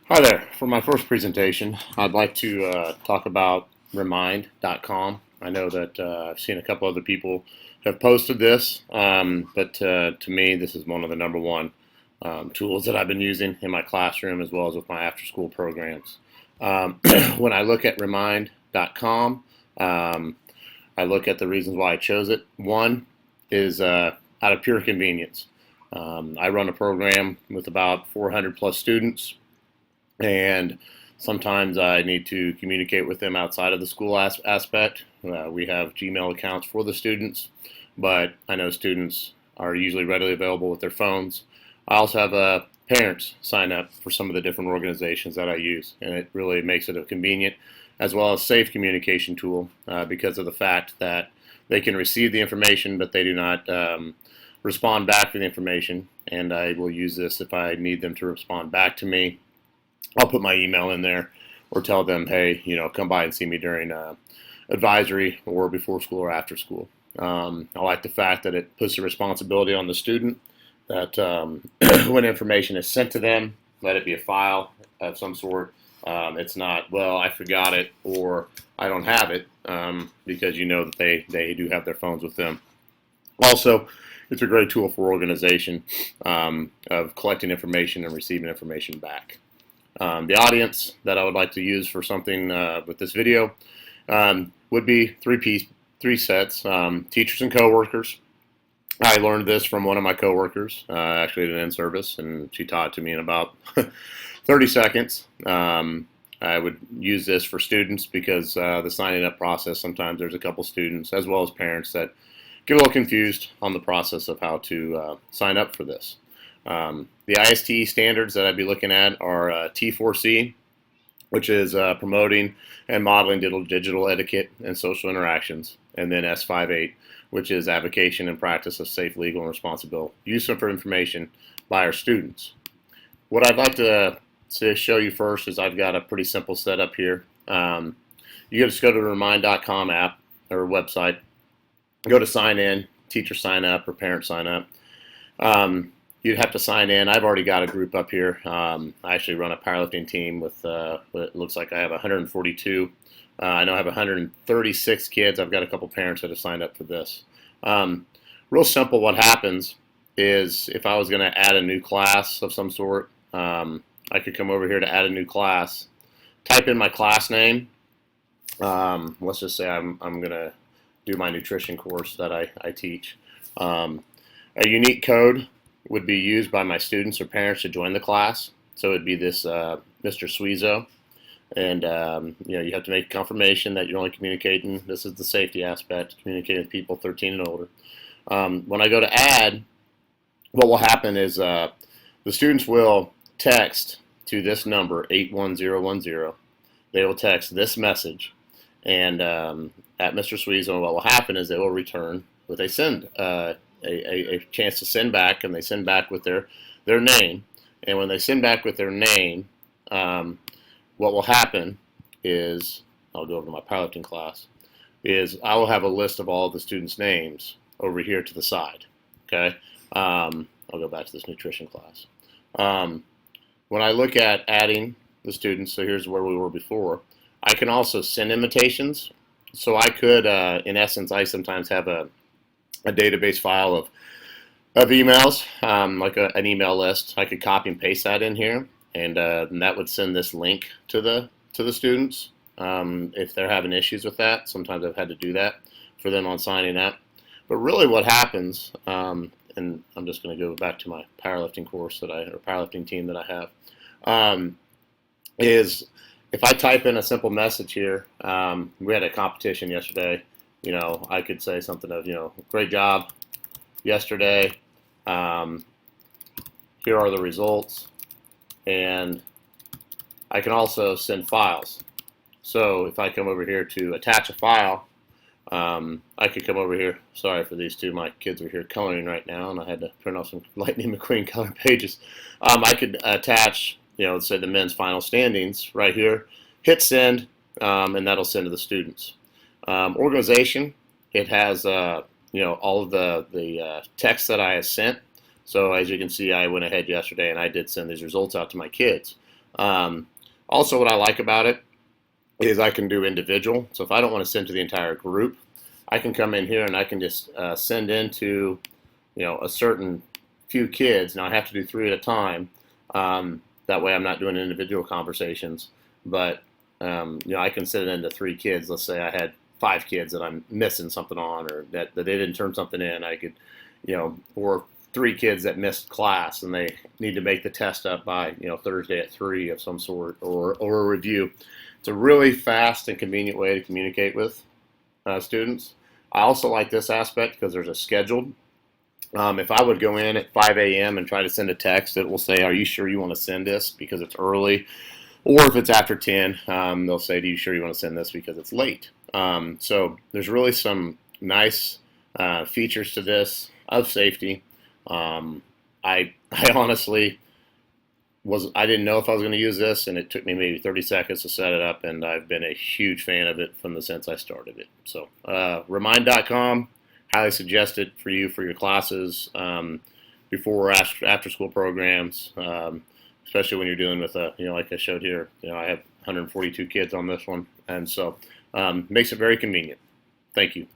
Hi there. For my first presentation, I'd like to talk about remind.com. I know that I've seen a couple other people have posted this, but to me, this is one of the number one tools that I've been using in my classroom as well as with my after school programs. When I look at remind.com, I look at the reasons why I chose it. One is out of pure convenience. I run a program with about 400 plus students, and sometimes I need to communicate with them outside of the school aspect. We have Gmail accounts for the students, but I know students are usually readily available with their phones. I also have parents sign up for some of the different organizations that I use, and it really makes it a convenient as well as safe communication tool because of the fact that they can receive the information, but they do not respond back to the information, and I will use this if I need them to respond back to me. I'll put my email in there or tell them, hey, come by and see me during advisory or before school or after school. I like the fact that it puts the responsibility on the student that when information is sent to them, let it be a file of some sort. It's not, well, I forgot it or I don't have it, because you know that they do have their phones with them. Also, it's a great tool for organization of collecting information and receiving information back. The audience that I would like to use for something with this video would be three sets: teachers and coworkers. I learned this from one of my coworkers, actually at an in-service, and she taught it to me in about 30 seconds. I would use this for students because the signing up process, sometimes there's a couple students as well as parents that get a little confused on the process of how to sign up for this. The ISTE standards that I'd be looking at are T4C, which is promoting and modeling digital etiquette and social interactions, and then S58, which is advocacy and practice of safe, legal, and responsible use of information by our students. What I'd like to show you first is I've got a pretty simple setup here. You just go to the remind.com app or website, go to sign in, teacher sign up, or parent sign up. You'd have to sign in. I've already got a group up here. I actually run a powerlifting team with what looks like I have 142. I know I have 136 kids. I've got a couple parents that have signed up for this. Real simple, what happens is if I was going to add a new class of some sort, I could come over here to add a new class, type in my class name. Let's just say I'm going to do my nutrition course that I teach. A unique code would be used by my students or parents to join the class. So it would be this Mr. Suizo. And you have to make confirmation that you're only communicating. This is the safety aspect, communicating with people 13 and older. When I go to add, what will happen is the students will text to this number, 81010. They will text this message. And at Mr. Suizo, what will happen is they will return with a send, a chance to send back, and they send back with their name. And when they send back with their name, what will happen is, I'll go over to my powerlifting class, is I will have a list of all the students' names over here to the side. Okay, I'll go back to this nutrition class. When I look at adding the students, so here's where we were before, I can also send invitations. So I could, in essence, I sometimes have a database file of emails, like an email list. I could copy and paste that in here, and that would send this link to the students if they're having issues with that. Sometimes I've had to do that for them on signing up. But really, what happens, and I'm just going to go back to my powerlifting course or powerlifting team that I have, is if I type in a simple message here. We had a competition yesterday. I could say something of, great job yesterday. Here are the results. And I can also send files. So if I come over here to attach a file, I could come over here. Sorry for these two. My kids are here coloring right now, and I had to print off some Lightning McQueen color pages. I could attach, let's say the men's final standings right here, hit send, and that'll send to the students. Organization, it has all of the text that I have sent. So as you can see, I went ahead yesterday and I did send these results out to my kids. Um, Also, what I like about it is I can do individual. So if I don't want to send to the entire group, I can come in here and I can just send into, a certain few kids. Now I have to do 3 at a time. That way I'm not doing individual conversations, but I can send it into 3 kids. Let's say I had 5 kids that I'm missing something on, or that they didn't turn something in. I could, or 3 kids that missed class and they need to make the test up by Thursday at 3 of some sort, or a review. It's a really fast and convenient way to communicate with students. I also like this aspect because there's a scheduled. If I would go in at 5 a.m. and try to send a text, it will say, "Are you sure you want to send this because it's early?" Or if it's after 10, they'll say, "Do you sure you want to send this because it's late?" So there's really some nice features to this of safety. I honestly I didn't know if I was going to use this, and it took me maybe 30 seconds to set it up, and I've been a huge fan of it from the since I started it. So Remind.com, highly suggest it for you for your classes, before or after school programs, especially when you're dealing with like I showed here. I have 142 kids on this one, and so makes it very convenient. Thank you.